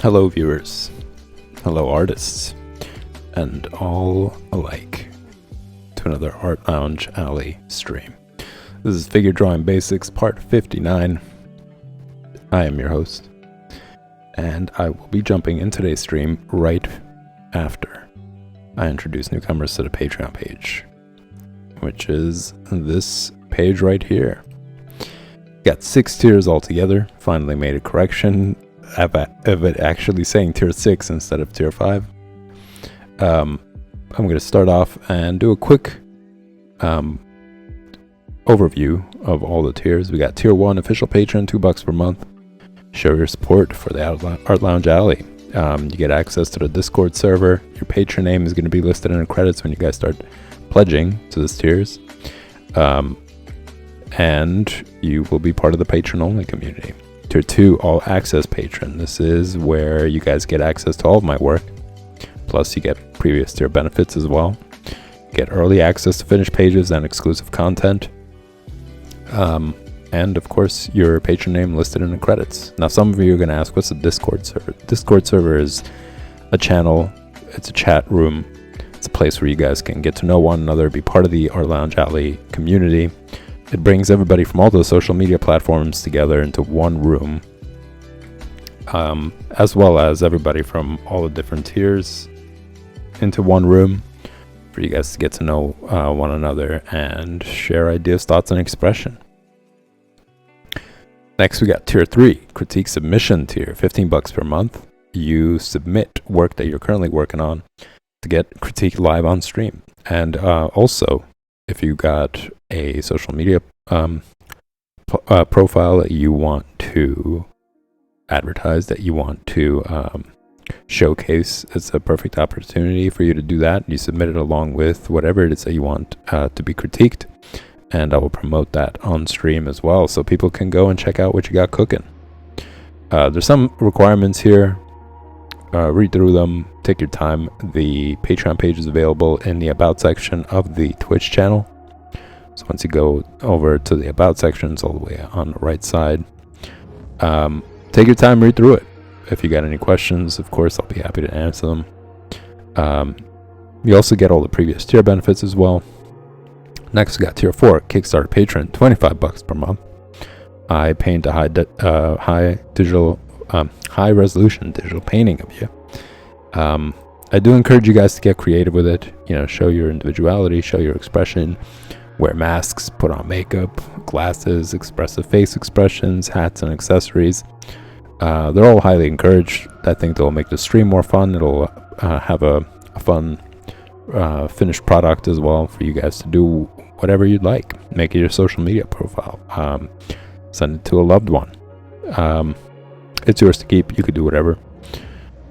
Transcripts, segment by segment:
Hello, viewers. Hello, artists. And all alike to another Art Lounge Alley stream. This is Figure Drawing Basics, part 59. I am your host, and I will be jumping in today's stream right after I introduce newcomers to the Patreon page, which is this page right here. Got 6 tiers altogether. Finally made a correction of it actually saying tier 6 instead of tier 5. I'm going to start off and do a quick overview of all the tiers. We got tier 1 official patron, $2 per month. Show your support for the Art Lounge Alley. You get access to the Discord server. Your patron name is going to be listed in the credits when you guys start pledging to this tiers. And you will be part of the patron only community. Tier 2 all access patron. This is where you guys get access to all of my work. Plus you get previous tier benefits as well. Get early access to finished pages and exclusive content. And of course your patron name listed in the credits. Now some of you are going to ask, what's a Discord server? Discord server is a channel. It's a chat room. It's a place where you guys can get to know one another, be part of the Art Lounge Alley community. It brings everybody from all the social media platforms together into one room, as well as everybody from all the different tiers into one room for you guys to get to know one another and share ideas, thoughts, and expression. Next, we got tier 3, critique submission tier, $15 per month. You submit work that you're currently working on to get critiqued live on stream. And also, if you got a social media profile that you want to advertise, that you want to showcase, it's a perfect opportunity for you to do that. You submit it along with whatever it is that you want to be critiqued, and I will promote that on stream as well, so people can go and check out what you got cooking. There's some requirements here. Read through them, take your time. The Patreon page is available in the About section of the Twitch channel. So once you go over to the About section, it's all the way on the right side. Take your time, read through it. If you got any questions, of course, I'll be happy to answer them. You also get all the previous tier benefits as well. Next, we got tier 4, Kickstarter patron, $25 per month. I paint a high resolution digital painting of you. I do encourage you guys to get creative with it. You know, show your individuality, show your expression. Wear masks, put on makeup, glasses, expressive face expressions, hats, and accessories. They're all highly encouraged. I think they'll make the stream more fun. It'll have a fun finished product as well for you guys to do whatever you'd like. Make it your social media profile. Send it to a loved one. It's yours to keep. You could do whatever.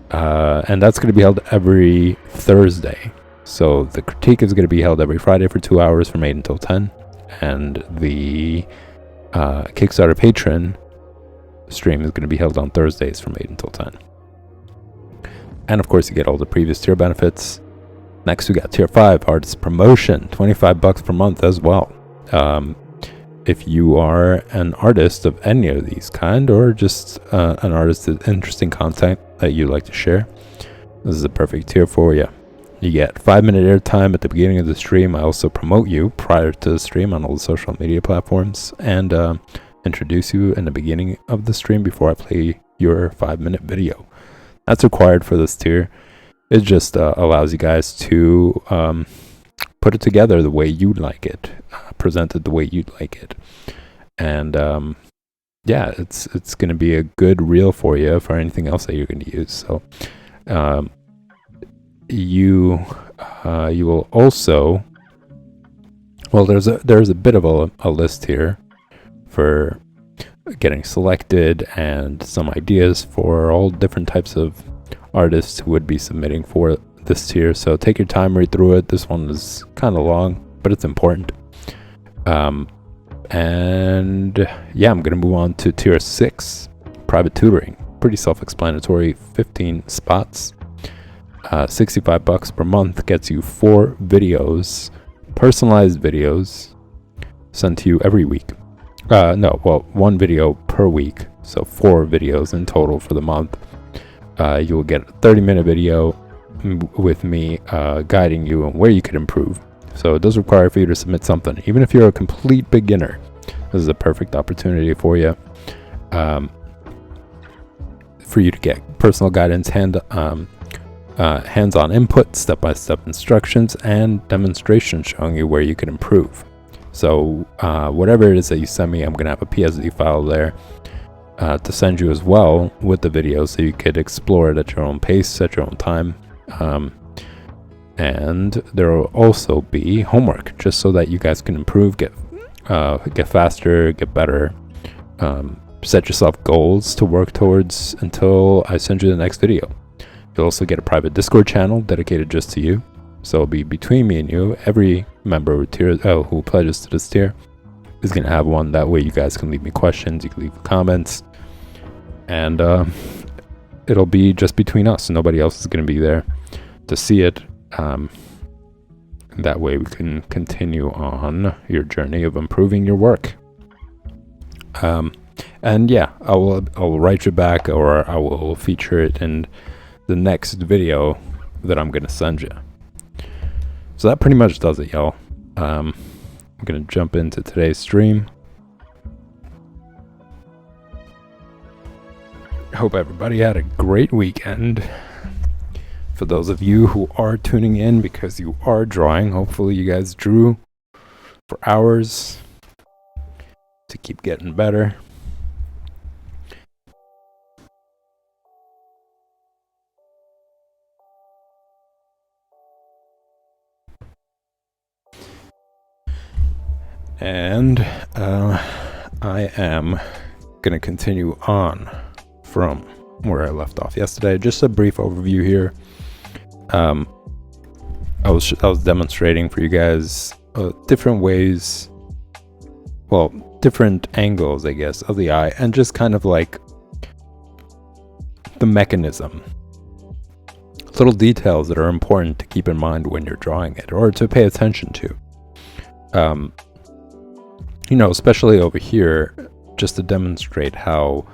And that's going to be held every Thursday. So the critique is going to be held every Friday for 2 hours from 8 until 10. And the Kickstarter patron stream is going to be held on Thursdays from 8 until 10. And of course you get all the previous tier benefits. Next we got tier 5, artist promotion, $25 per month as well. If you are an artist of any of these kind, or just an artist with interesting content that you like to share, this is a perfect tier for you. You get 5-minute airtime at the beginning of the stream. I also promote you prior to the stream on all the social media platforms, and introduce you in the beginning of the stream before I play your 5-minute video. That's required for this tier. It just allows you guys to put it together the way you'd like it, present it the way you'd like it, and yeah, it's going to be a good reel for you for anything else that you're going to use. So you will also, well, there's a bit of a list here for getting selected and some ideas for all different types of artists who would be submitting for this tier. So take your time, read through it. This one is kind of long, but it's important. And yeah, I'm gonna move on to tier 6, private tutoring. Pretty self-explanatory. 15 spots, $65 per month, gets you 4 videos, personalized videos sent to you every week. 1 video per week, so 4 videos in total for the month. you'll get a 30-minute video with me guiding you on where you could improve. So it does require for you to submit something. Even if you're a complete beginner, this is a perfect opportunity for you. For you to get personal guidance, hands-on input, step-by-step instructions, and demonstrations showing you where you can improve. So whatever it is that you send me, I'm going to have a PSD file there to send you as well with the video, so you could explore it at your own pace, at your own time. And there will also be homework, just so that you guys can improve, get faster, get better, set yourself goals to work towards until I send you the next video. You'll also get a private Discord channel dedicated just to you. So it'll be between me and you. Every member who pledges to this tier is going to have one. That way you guys can leave me questions, you can leave comments, and it'll be just between us. Nobody else is going to be there to see it. That way we can continue on your journey of improving your work. And yeah, I'll write you back, or I will feature it in the next video that I'm gonna send you. So that pretty much does it, y'all. I'm gonna jump into today's stream. Hope everybody had a great weekend. For those of you who are tuning in because you are drawing, hopefully you guys drew for hours to keep getting better. And I am going to continue on from where I left off yesterday. Just a brief overview here. I was demonstrating for you guys different ways, well, different angles, I guess, of the eye, and just kind of like the mechanism. Little details that are important to keep in mind when you're drawing it, or to pay attention to. You know, especially over here, just to demonstrate how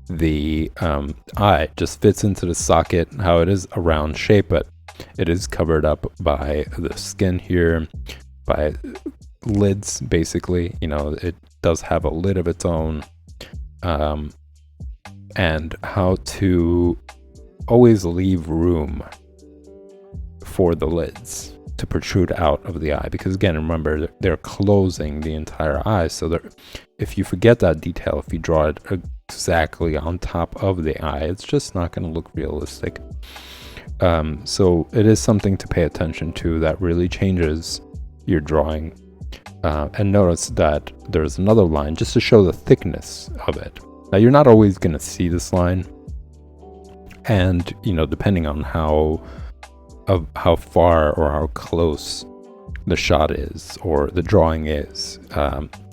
the eye just fits into the socket, how it is a round shape, but it is covered up by the skin here, by lids, basically. You know, it does have a lid of its own, and how to always leave room for the lids to protrude out of the eye, because again, remember, they're closing the entire eye. So if you forget that detail, if you draw it exactly on top of the eye, it's just not going to look realistic. So it is something to pay attention to that really changes your drawing. And notice that there's another line just to show the thickness of it. Now, you're not always going to see this line, and you know, depending on how far or how close the shot is or the drawing is,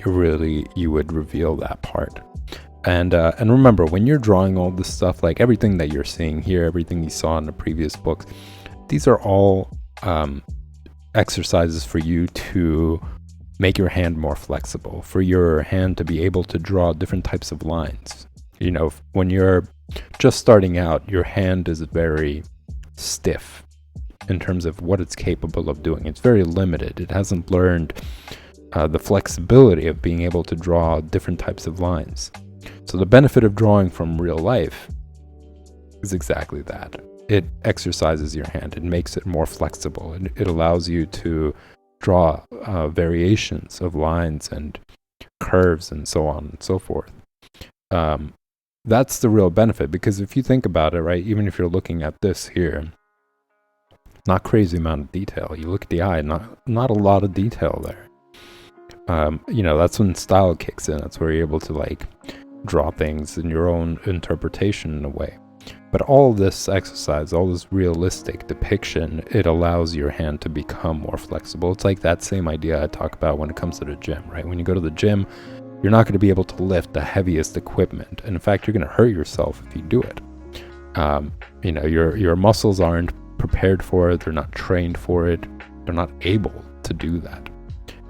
you would reveal that part. And remember, when you're drawing all this stuff, like everything that you're seeing here, everything you saw in the previous books, these are all exercises for you to make your hand more flexible, for your hand to be able to draw different types of lines. You know, when you're just starting out, your hand is very stiff in terms of what it's capable of doing. It's very limited. It hasn't learned the flexibility of being able to draw different types of lines. So the benefit of drawing from real life is exactly that. It exercises your hand. It makes it more flexible. It allows you to draw variations of lines and curves and so on and so forth. That's the real benefit, because if you think about it, right, even if you're looking at this here, not crazy amount of detail. You look at the eye, not a lot of detail there. You know, that's when style kicks in. That's where you're able to like draw things in your own interpretation in a way. But all this exercise, all this realistic depiction, it allows your hand to become more flexible. It's like that same idea I talk about when it comes to the gym, right? When you go to the gym, you're not going to be able to lift the heaviest equipment. And in fact, you're going to hurt yourself if you do it. You know, your muscles aren't prepared for it. They're not trained for it. They're not able to do that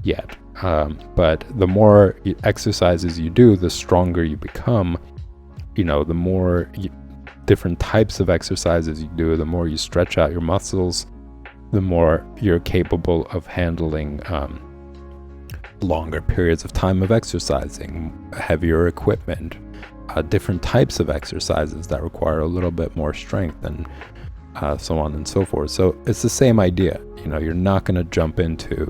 yet. But the more exercises you do, the stronger you become. You know, the more different types of exercises you do, the more you stretch out your muscles, the more you're capable of handling longer periods of time of exercising, heavier equipment, different types of exercises that require a little bit more strength, and so on and so forth. So it's the same idea. You're not going to jump into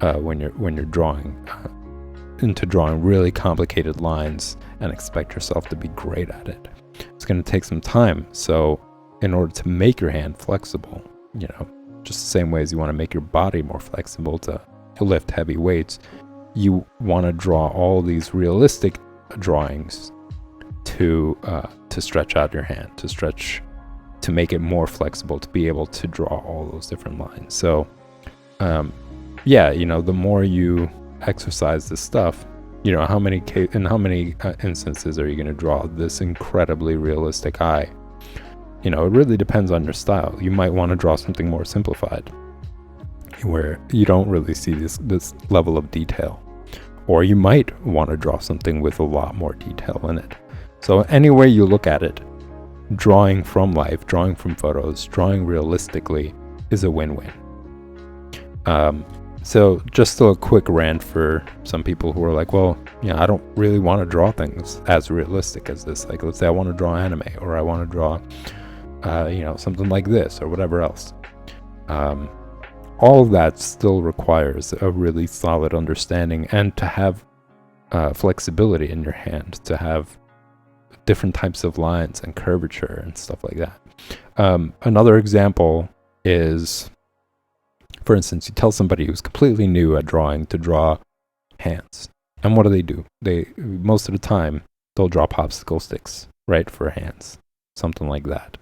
when you're drawing into drawing really complicated lines and expect yourself to be great at it. It's going to take some time. So in order to make your hand flexible, just the same way as you want to make your body more flexible to lift heavy weights, you want to draw all these realistic drawings to stretch out your hand, to make it more flexible, to be able to draw all those different lines. So the more you exercise this stuff, in how many instances are you going to draw this incredibly realistic eye? It really depends on your style. You might want to draw something more simplified, where you don't really see this level of detail, or you might want to draw something with a lot more detail in it. So any way you look at it, drawing from life, drawing from photos, drawing realistically is a win-win. So just a quick rant for some people who are like, well, I don't really want to draw things as realistic as this. Like, let's say I want to draw anime, or I want to draw, something like this, or whatever else. All of that still requires a really solid understanding, and to have flexibility in your hand, to have different types of lines and curvature and stuff like that. Another example is, for instance, you tell somebody who's completely new at drawing to draw hands. And what do? They, most of the time, they'll draw popsicle sticks, right, for hands. Something like that.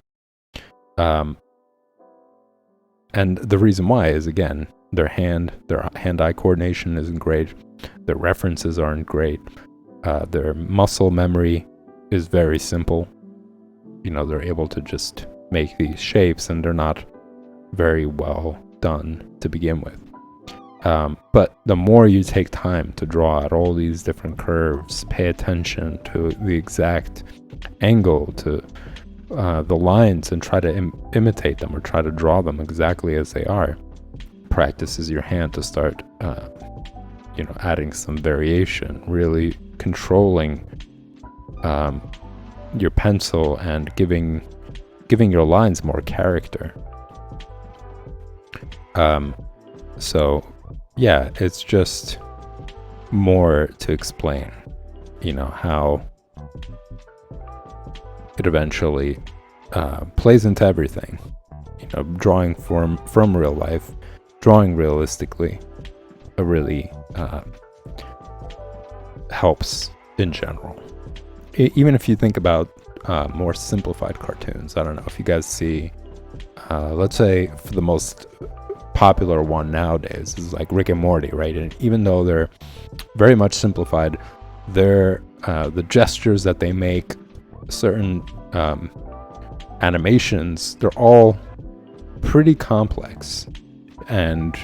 And the reason why is, again, their hand-eye coordination isn't great. Their references aren't great. Their muscle memory is very simple. They're able to just make these shapes, and they're not very well done to begin with. But the more you take time to draw out all these different curves, pay attention to the exact angle, to the lines, and try to imitate them, or try to draw them exactly as they are, practices your hand to start adding some variation, really controlling your pencil, and giving your lines more character. It's just more to explain, how it eventually plays into everything. Drawing from real life, drawing realistically, really helps in general. Even if you think about more simplified cartoons, I don't know if you guys see, let's say for the most popular one nowadays is like Rick and Morty, right? And even though they're very much simplified, the gestures that they make, certain animations, they're all pretty complex, and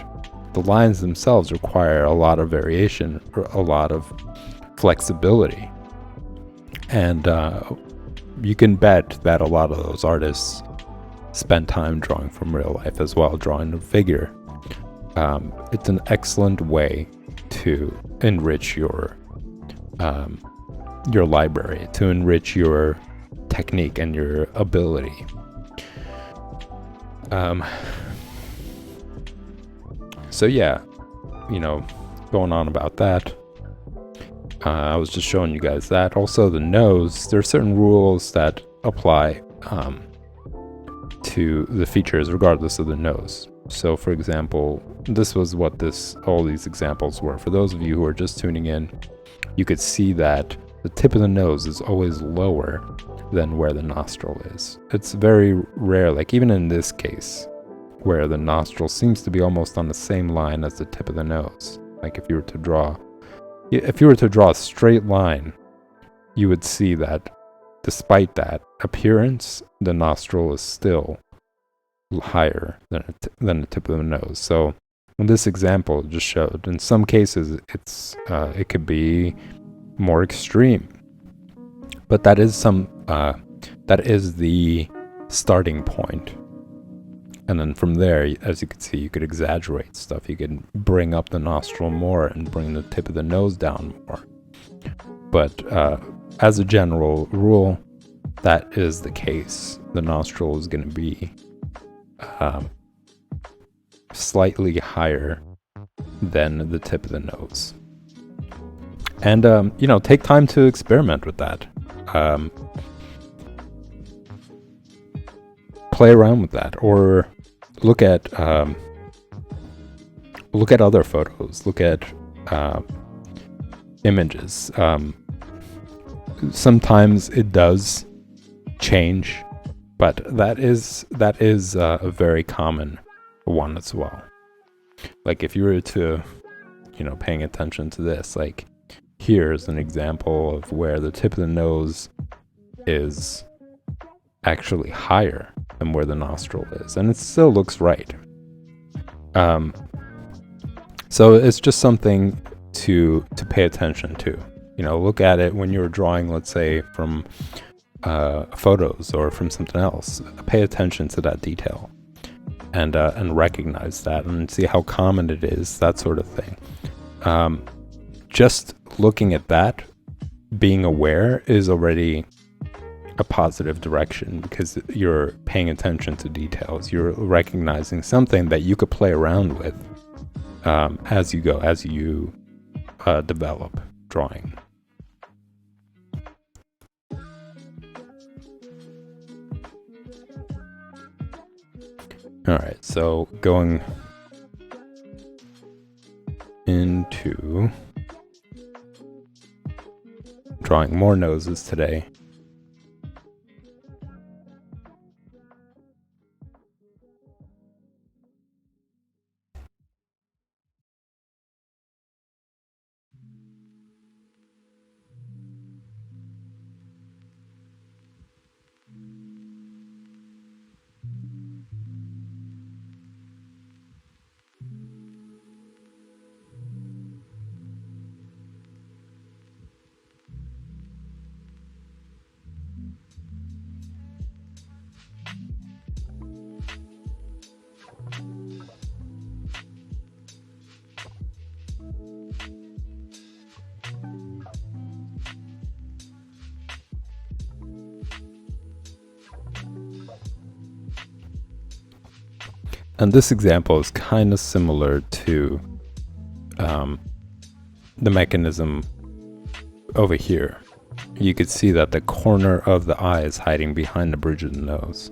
the lines themselves require a lot of variation, or a lot of flexibility. And you can bet that a lot of those artists spend time drawing from real life as well, drawing a figure. It's an excellent way to enrich your library, to enrich your technique and your ability. Going on about that. I was just showing you guys that. Also, the nose, there are certain rules that apply to the features regardless of the nose. So, for example, this was what all these examples were. For those of you who are just tuning in, you could see that the tip of the nose is always lower than where the nostril is. It's very rare, like even in this case, where the nostril seems to be almost on the same line as the tip of the nose. Like if you were to draw a straight line, you would see that despite that appearance, the nostril is still higher than the tip of the nose. So in this example, it just showed in some cases it could be more extreme, but that is that is the starting point. And then from there, as you can see, you could exaggerate stuff. You could bring up the nostril more and bring the tip of the nose down more. But as a general rule, that is the case. The nostril is going to be slightly higher than the tip of the nose. And, take time to experiment with that. Play around with that, or look at other photos, look at images. Sometimes it does change, but that is a very common one as well. Like if you were to, paying attention to this, like here's an example of where the tip of the nose is actually higher than where the nostril is, and it still looks right. So it's just something to pay attention to. Look at it when you're drawing, let's say from photos or from something else. Pay attention to that detail and recognize that and see how common it is, that sort of thing. Just looking at that, being aware, is already a positive direction, because you're paying attention to details. You're recognizing something that you could play around with as you go, as you develop drawing. All right, so going into drawing more noses today. And this example is kind of similar to the mechanism over here. You could see that the corner of the eye is hiding behind the bridge of the nose.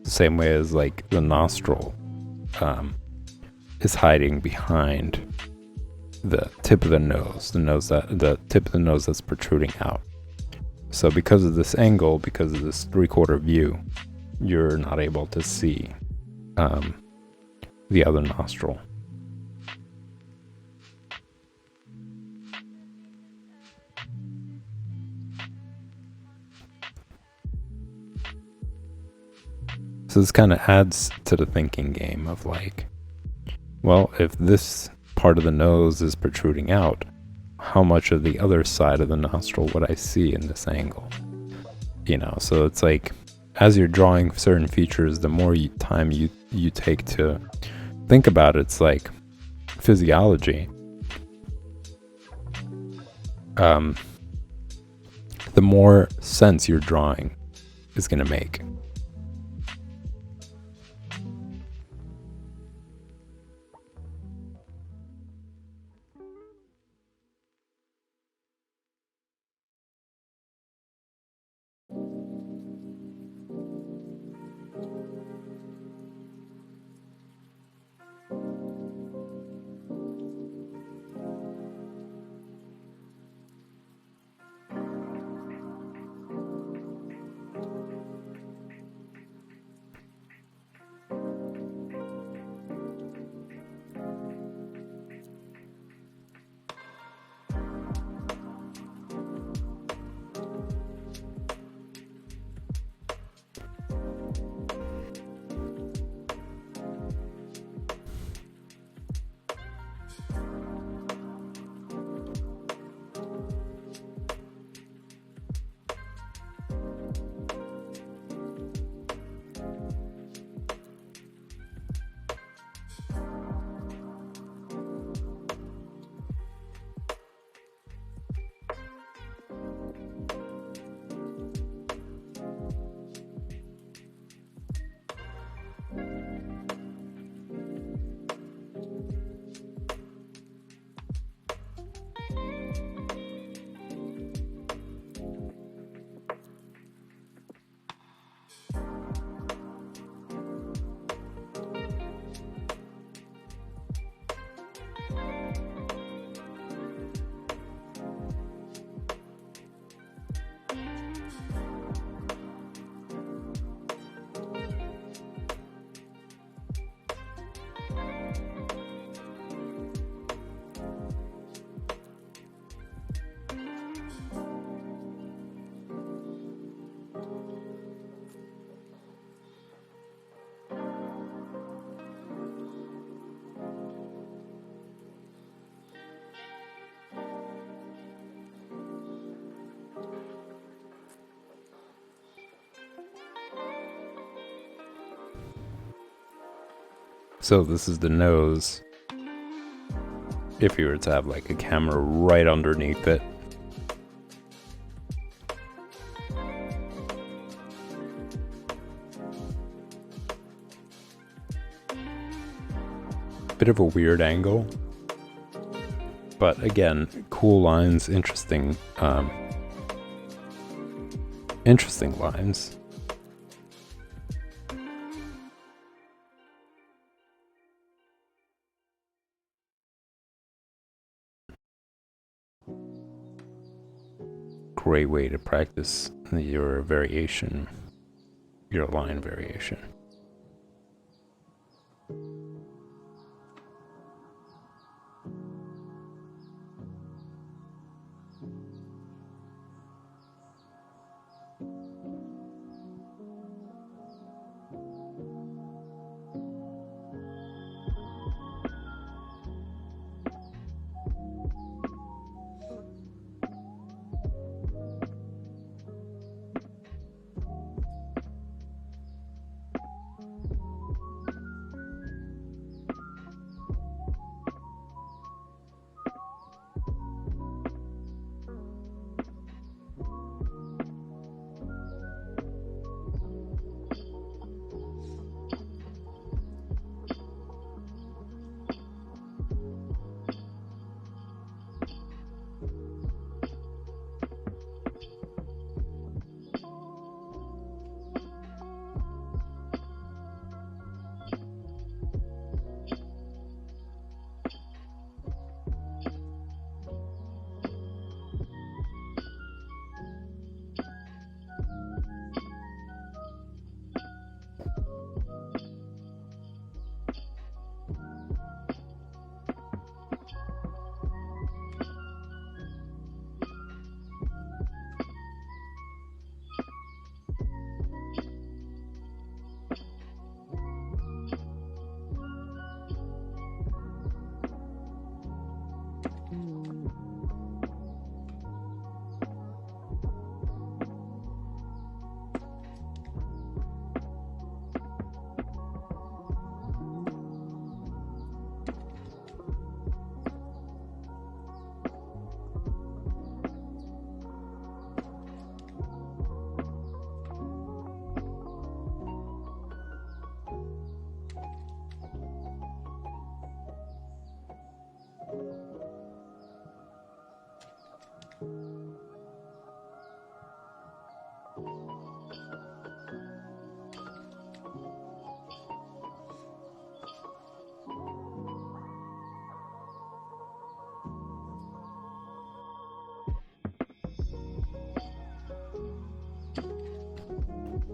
The same way as like the nostril is hiding behind the tip of the nose, the tip of the nose that's protruding out. So because of this angle, because of this 3/4 view, you're not able to see the other nostril. So this kind of adds to the thinking game of like, well, if this part of the nose is protruding out, how much of the other side of the nostril would I see in this angle? So it's like, as you're drawing certain features, the more time you take to think about it, it's like physiology. The more sense your drawing is going to make. So this is the nose. If you were to have like a camera right underneath it. Bit of a weird angle. But again, cool lines, interesting lines. Great way to practice your variation, your line variation.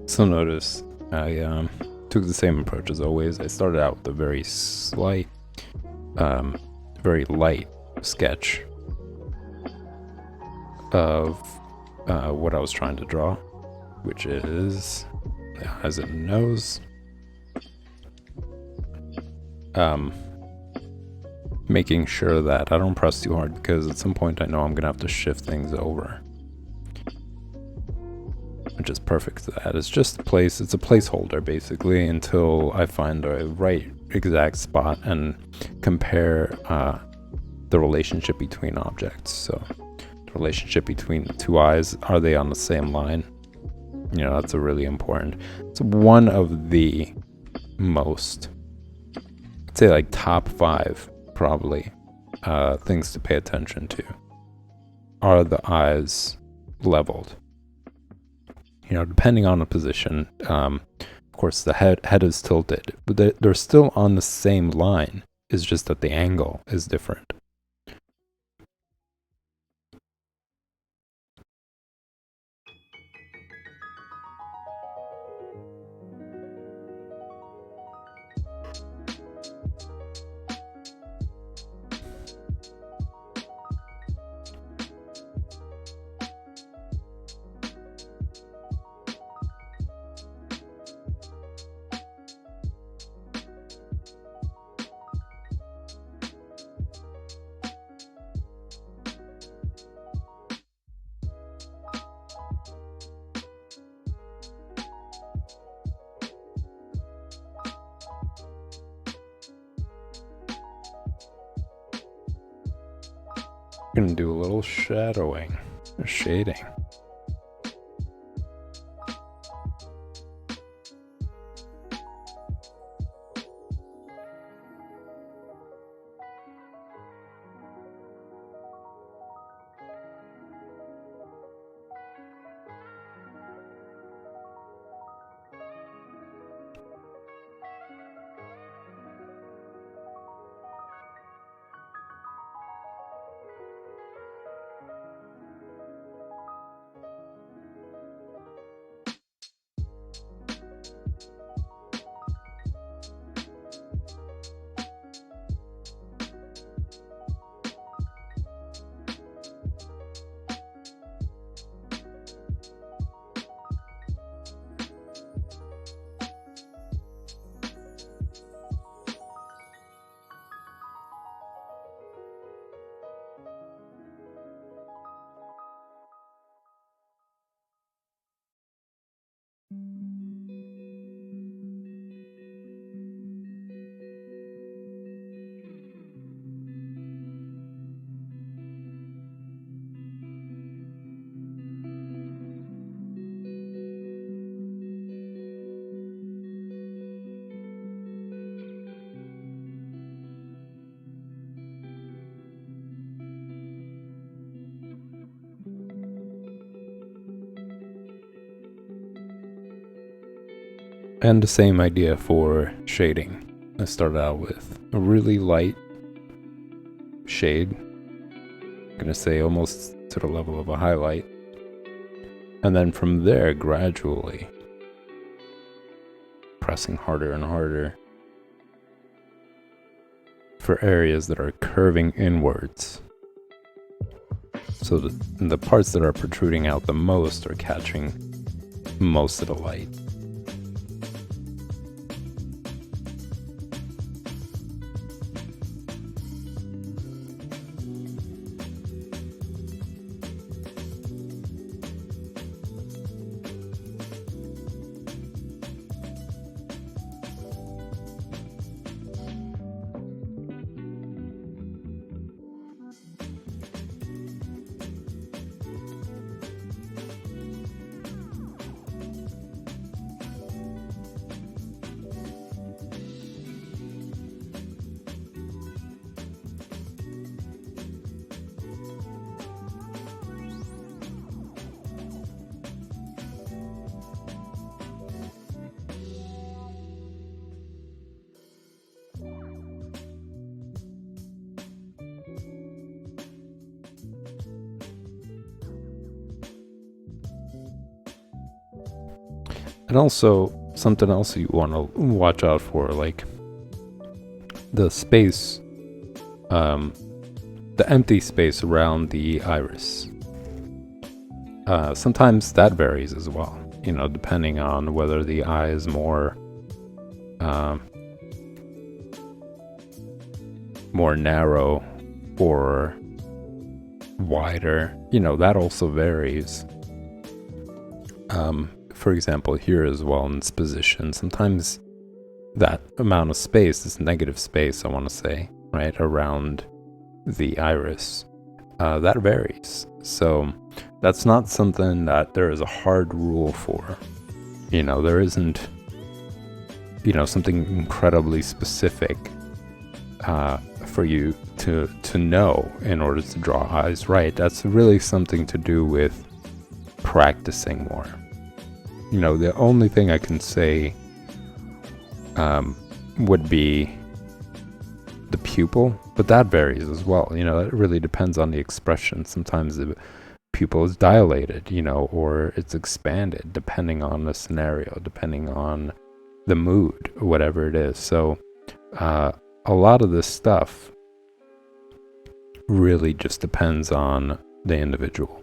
So notice I took the same approach as always. I started out with a very slight, very light sketch of what I was trying to draw, which is the eyes and nose. Making sure that I don't press too hard, because at some point I know I'm gonna have to shift things over, which is perfect for that. It's just a place, it's a placeholder basically until I find the right exact spot and compare the relationship between objects. So the relationship between the two eyes, are they on the same line? You know, that's a really important, it's one of the most, I'd say like top 5 probably things to pay attention to. Are the eyes leveled? You know, depending on the position, of course the head is tilted, but they're still on the same line. It's just that the angle is different. Gonna do a little shadowing, or shading. And the same idea for shading. I started out with a really light shade. I'm gonna say almost to the level of a highlight. And then from there, gradually pressing harder and harder for areas that are curving inwards. So the parts that are protruding out the most are catching most of the light. And also, something else you want to watch out for, like the space, the empty space around the iris. Sometimes that varies as well, depending on whether the eye is more narrow or wider. That also varies. For example, here as well in this position, sometimes that amount of space, this negative space, I want to say, right, around the iris, that varies. So that's not something that there is a hard rule for. There isn't, something incredibly specific for you to know in order to draw eyes right. That's really something to do with practicing more. The only thing I can say would be the pupil, but that varies as well. It really depends on the expression. Sometimes the pupil is dilated, or it's expanded, depending on the scenario, depending on the mood, whatever it is. So a lot of this stuff really just depends on the individual.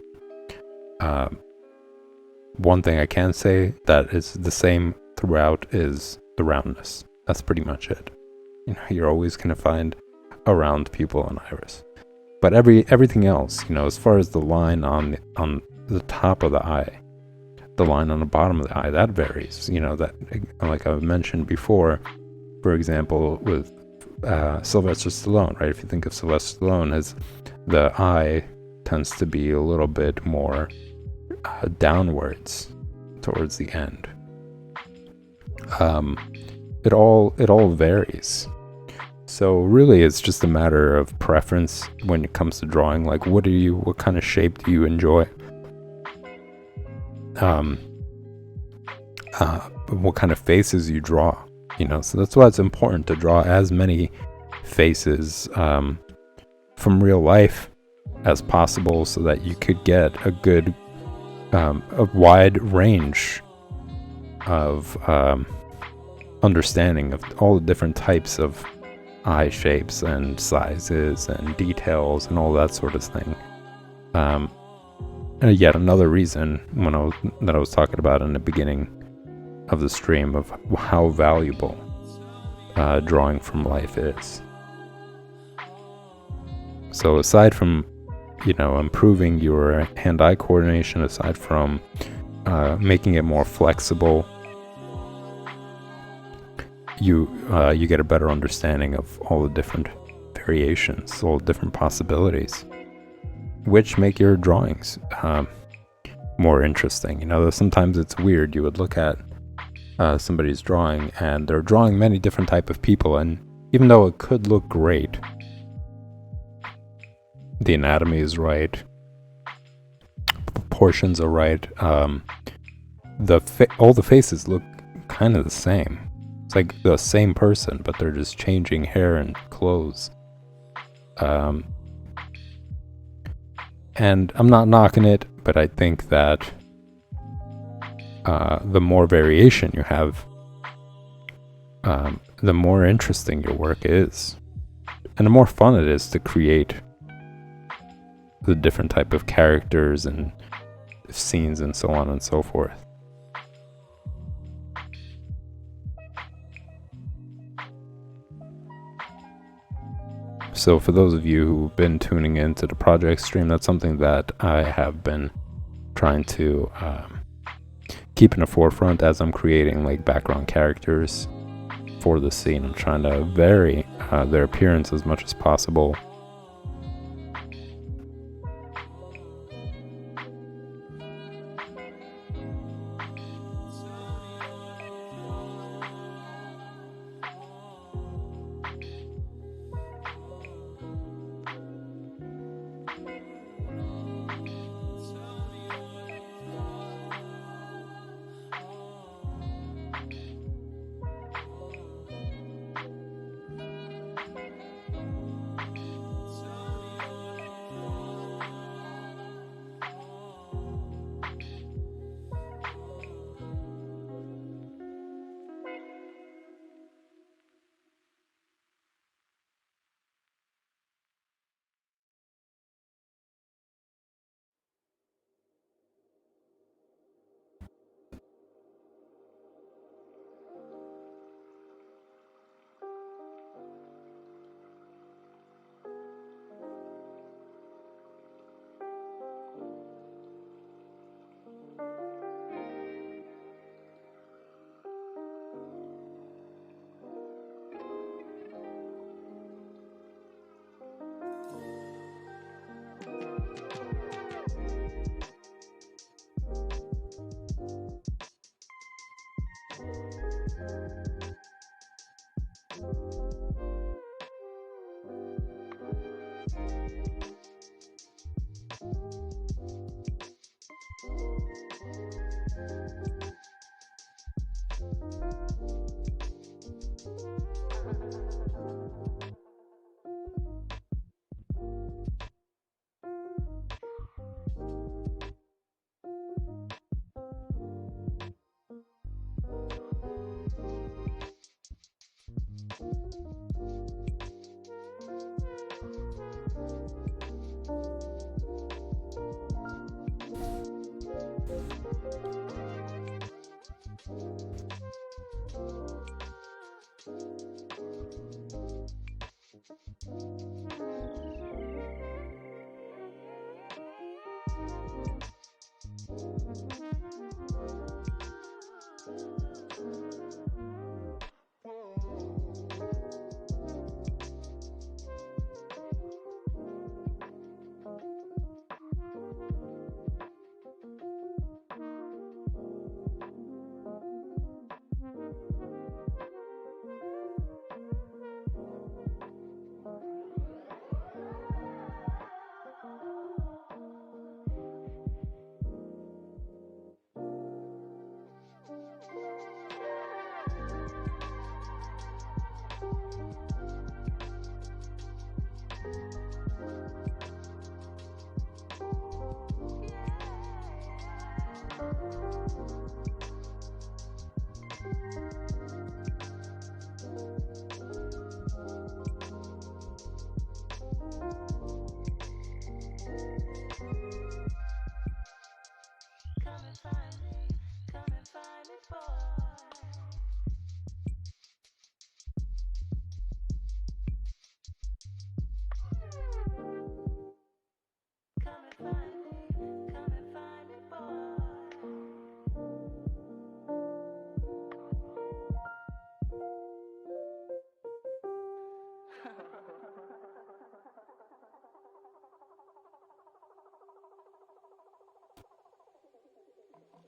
One thing I can say that is the same throughout is the roundness. That's pretty much it. You're always going to find a round pupil and iris. But everything else, as far as the line on the top of the eye, the line on the bottom of the eye, that varies. That, like I mentioned before, for example, with Sylvester Stallone, right? If you think of Sylvester Stallone, his the eye tends to be a little bit more downwards towards the end. It all varies. So really, it's just a matter of preference when it comes to drawing. Like, what kind of shape do you enjoy? What kind of faces you draw? So that's why it's important to draw as many faces from real life as possible, so that you could get a good, a wide range of understanding of all the different types of eye shapes and sizes and details and all that sort of thing. And yet another reason that I was talking about in the beginning of the stream of how valuable drawing from life is. So aside from improving your hand-eye coordination, aside from making it more flexible, you get a better understanding of all the different variations, all the different possibilities, which make your drawings more interesting. Sometimes it's weird. You would look at somebody's drawing, and they're drawing many different type of people, and even though it could look great, the anatomy is right, proportions are right, all the faces look kind of the same. It's like the same person, but they're just changing hair and clothes. And I'm not knocking it, but I think that the more variation you have, the more interesting your work is, and the more fun it is to create the different type of characters and scenes and so on and so forth. So for those of you who've been tuning into the project stream, that's something that I have been trying to keep in the forefront as I'm creating like background characters for the scene. I'm trying to vary their appearance as much as possible.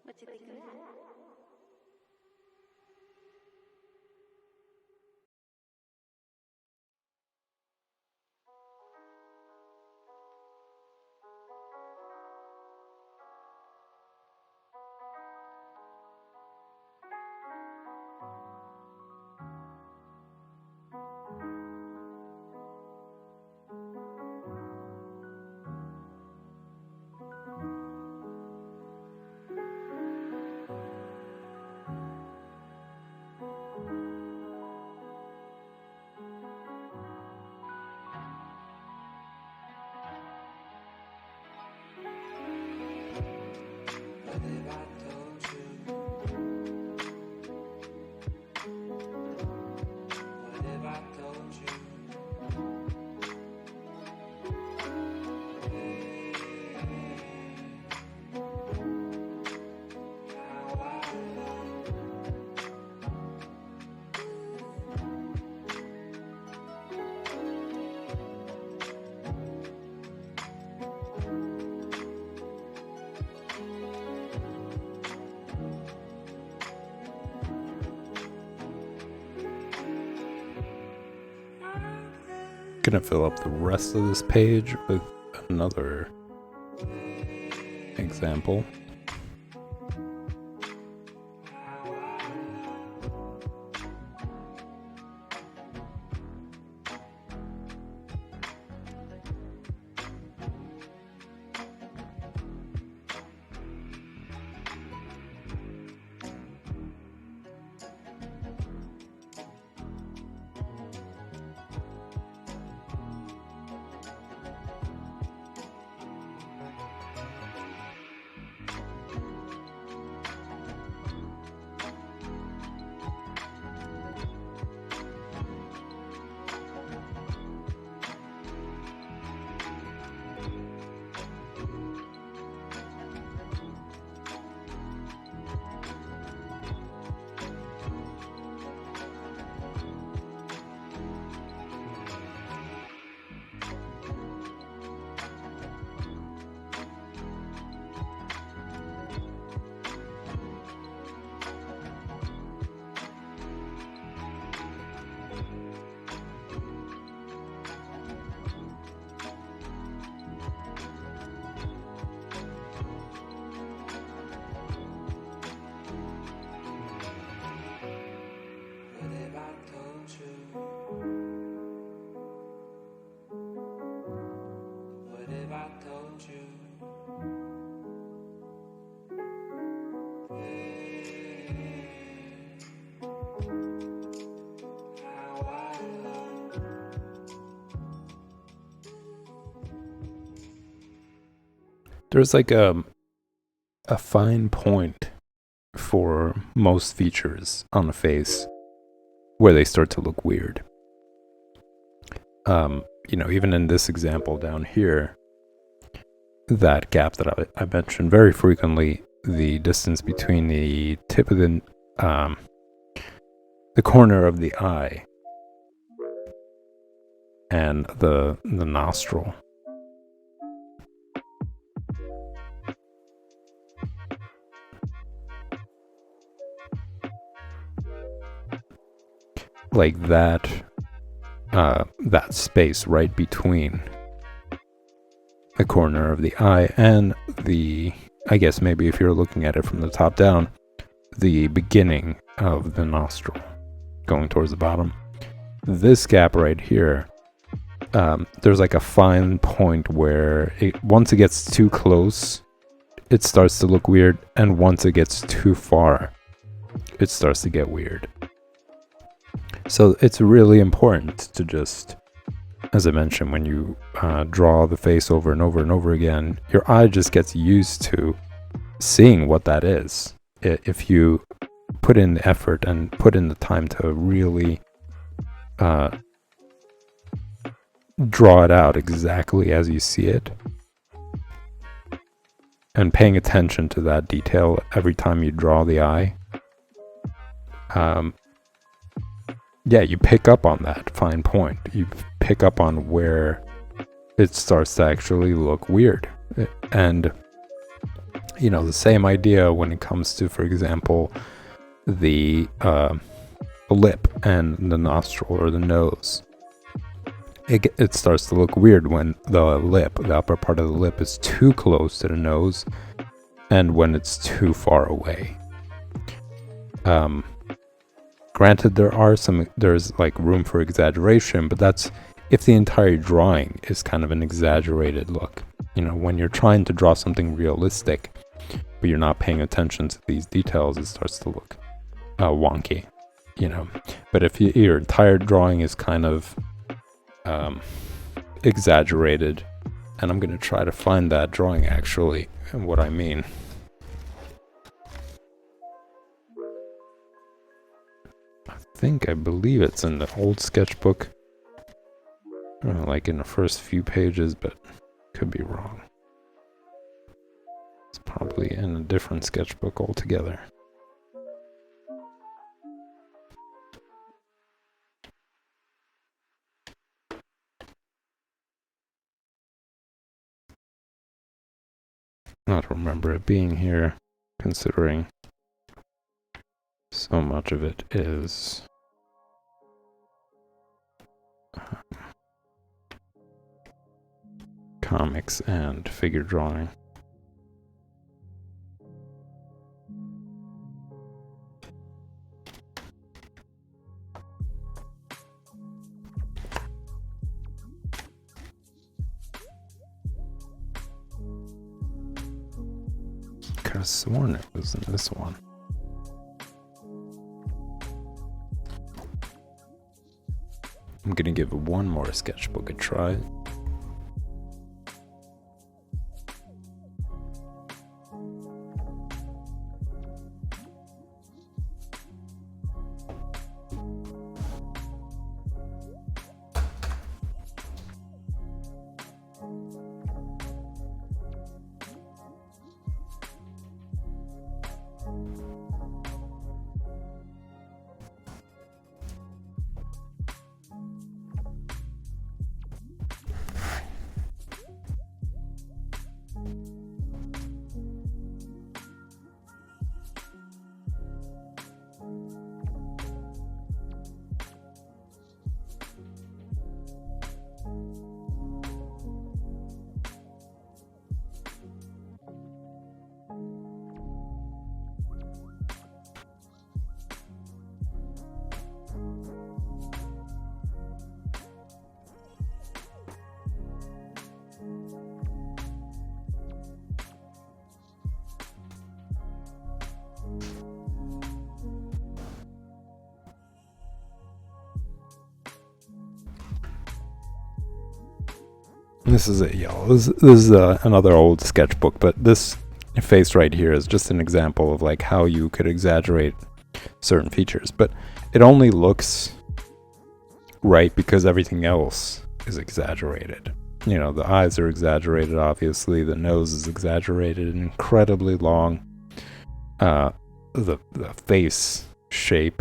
What you think of that? Gonna fill up the rest of this page with another example. There's like a fine point for most features on the face where they start to look weird. Even in this example down here, that gap that I mentioned very frequently, the distance between the tip of the corner of the eye and the nostril. Like that space right between the corner of the eye and I guess maybe if you're looking at it from the top down, the beginning of the nostril going towards the bottom. This gap right here, there's like a fine point where once it gets too close, it starts to look weird, and once it gets too far, it starts to get weird. So it's really important to just, as I mentioned, when you draw the face over and over and over again, your eye just gets used to seeing what that is. If you put in the effort and put in the time to really draw it out exactly as you see it, and paying attention to that detail every time you draw the eye, you pick up on that fine point. You pick up on where it starts to actually look weird. And You know, the same idea when it comes to, for example, the lip and the nostril or the nose. It starts to look weird when the lip, the upper part of the lip, is too close to the nose and when it's too far away. Granted, there's like room for exaggeration, but that's if the entire drawing is kind of an exaggerated look. You know, when you're trying to draw something realistic, but you're not paying attention to these details, it starts to look wonky, you know. But if your entire drawing is kind of exaggerated, and I'm going to try to find that drawing actually and what I mean. I believe it's in the old sketchbook, like in the first few pages, but could be wrong. It's probably in a different sketchbook altogether. I don't remember it being here, considering so much of it is comics and figure drawing. Could have sworn it was in this one. I'm gonna give one more sketchbook a try. This is it, y'all. This is another old sketchbook, but this face right here is just an example of like how you could exaggerate certain features, but it only looks right because everything else is exaggerated. You know, the eyes are exaggerated, obviously. The nose is exaggerated and incredibly long. The face shape,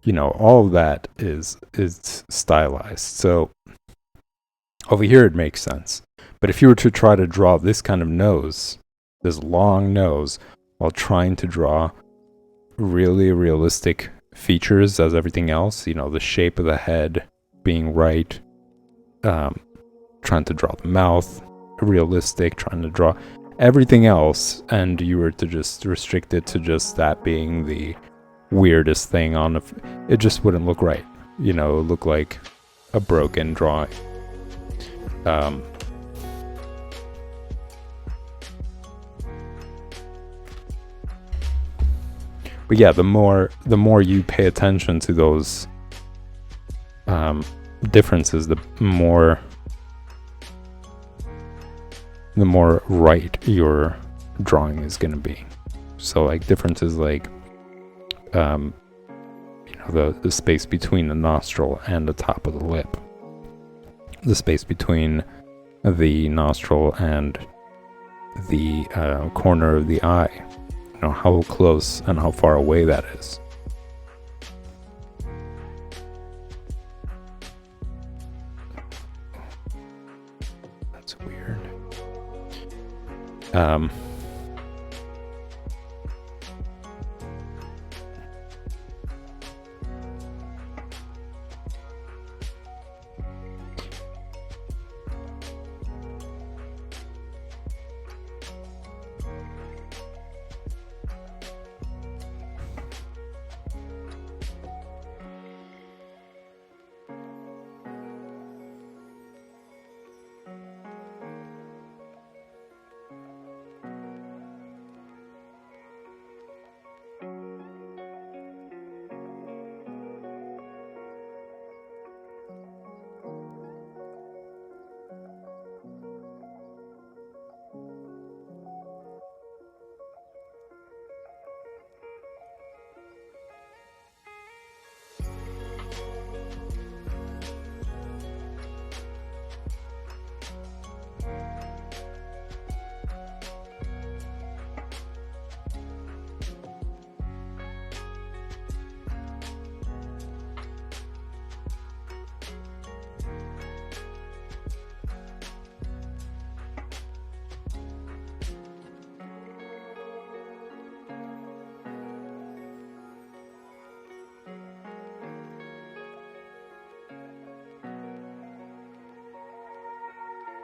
you know, all of that is stylized. So over here it makes sense. But if you were to try to draw this kind of nose, this long nose, while trying to draw really realistic features as everything else, you know, the shape of the head being right, trying to draw the mouth realistic, trying to draw everything else, and you were to just restrict it to just that being the weirdest thing on it just wouldn't look right. You know, it would look like a broken drawing. But yeah, the more you pay attention to those differences, the more right your drawing is going to be. So like differences like you know, the space between the nostril and the top of the lip, the space between the nostril and the corner of the eye, you know, how close and how far away that is. That's weird.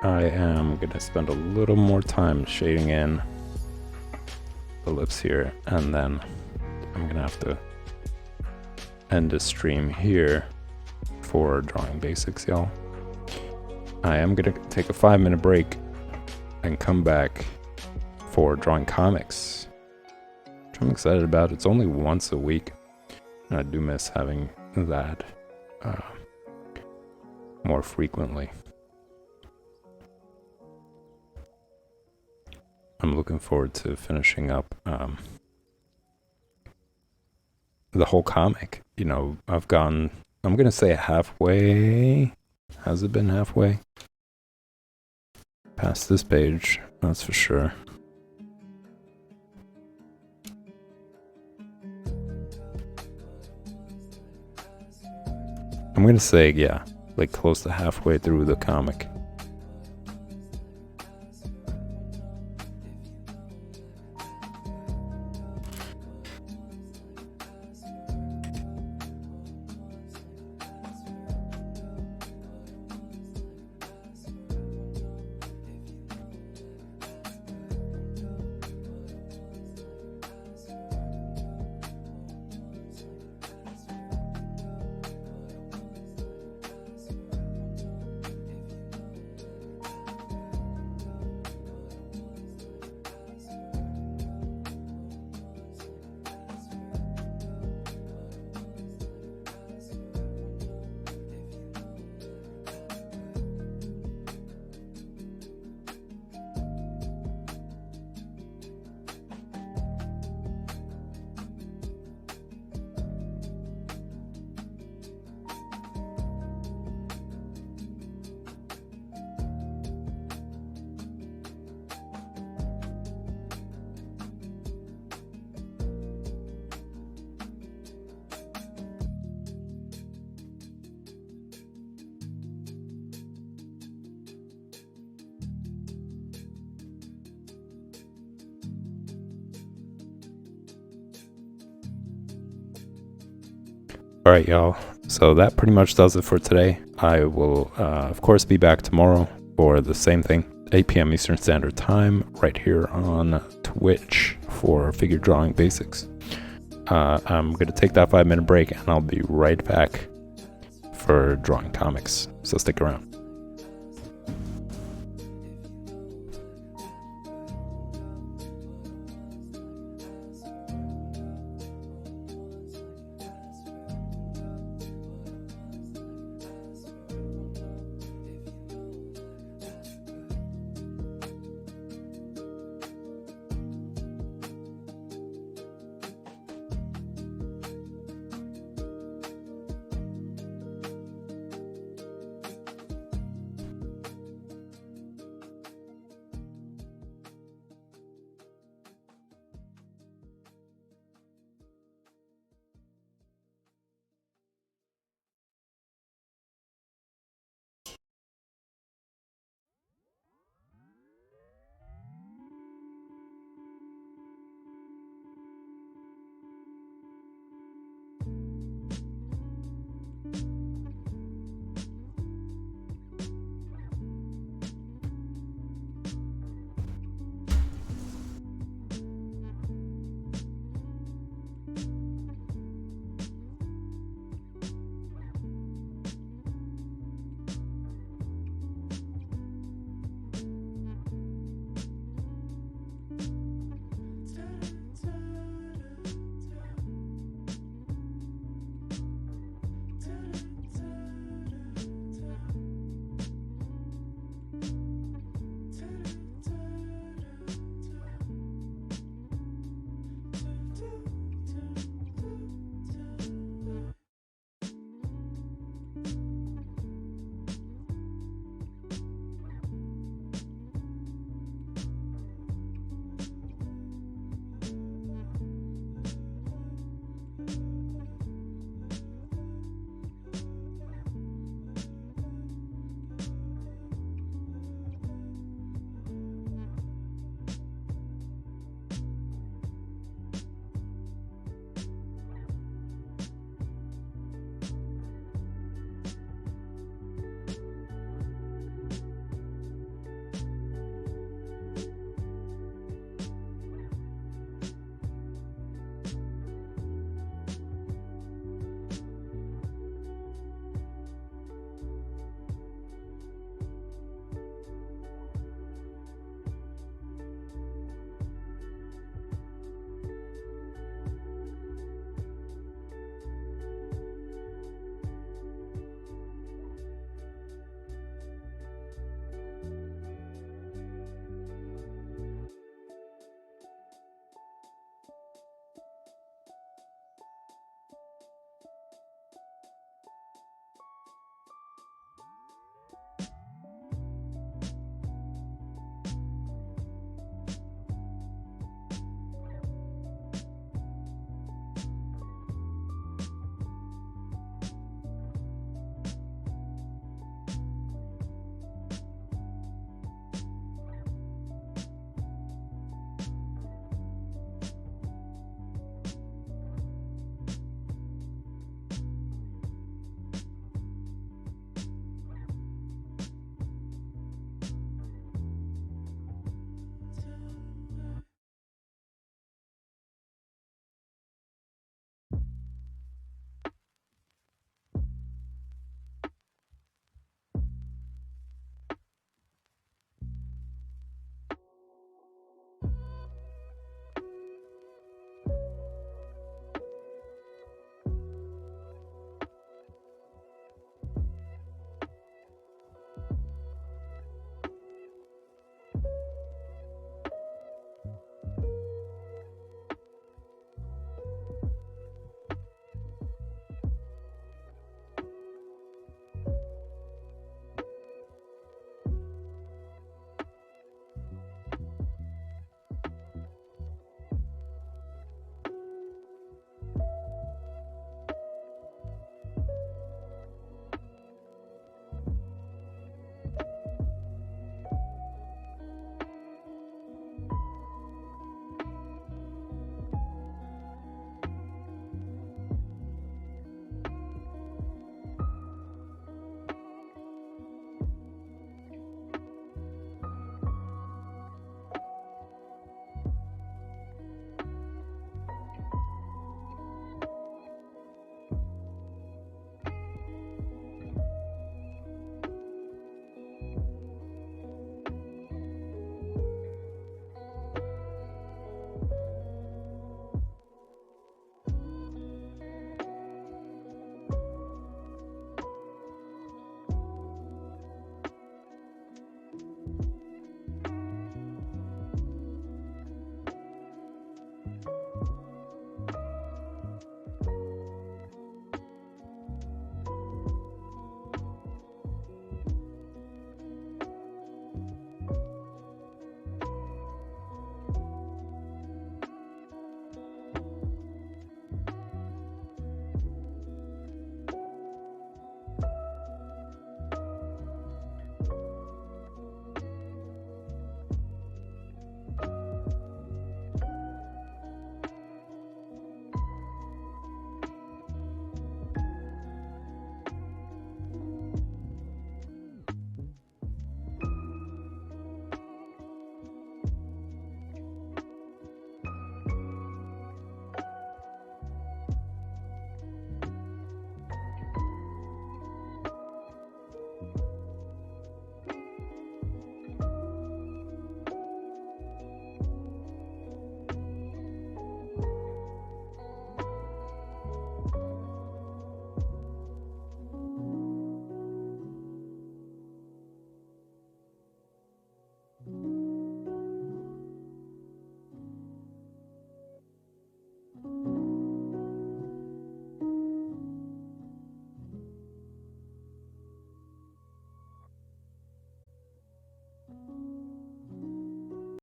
I am going to spend a little more time shading in the lips here, and then I'm going to have to end the stream here for drawing basics, y'all. I am going to take a 5-minute break and come back for drawing comics, which I'm excited about. It's only once a week, and I do miss having that more frequently. I'm looking forward to finishing up the whole comic. You know, I'm going to say halfway. Has it been halfway? Past this page, that's for sure. I'm going to say, yeah, like close to halfway through the comic. All right, y'all. So that pretty much does it for today. I will, of course, be back tomorrow for the same thing, 8 p.m. Eastern Standard Time, right here on Twitch for Figure Drawing Basics. I'm going to take that 5-minute break, and I'll be right back for drawing comics. So stick around.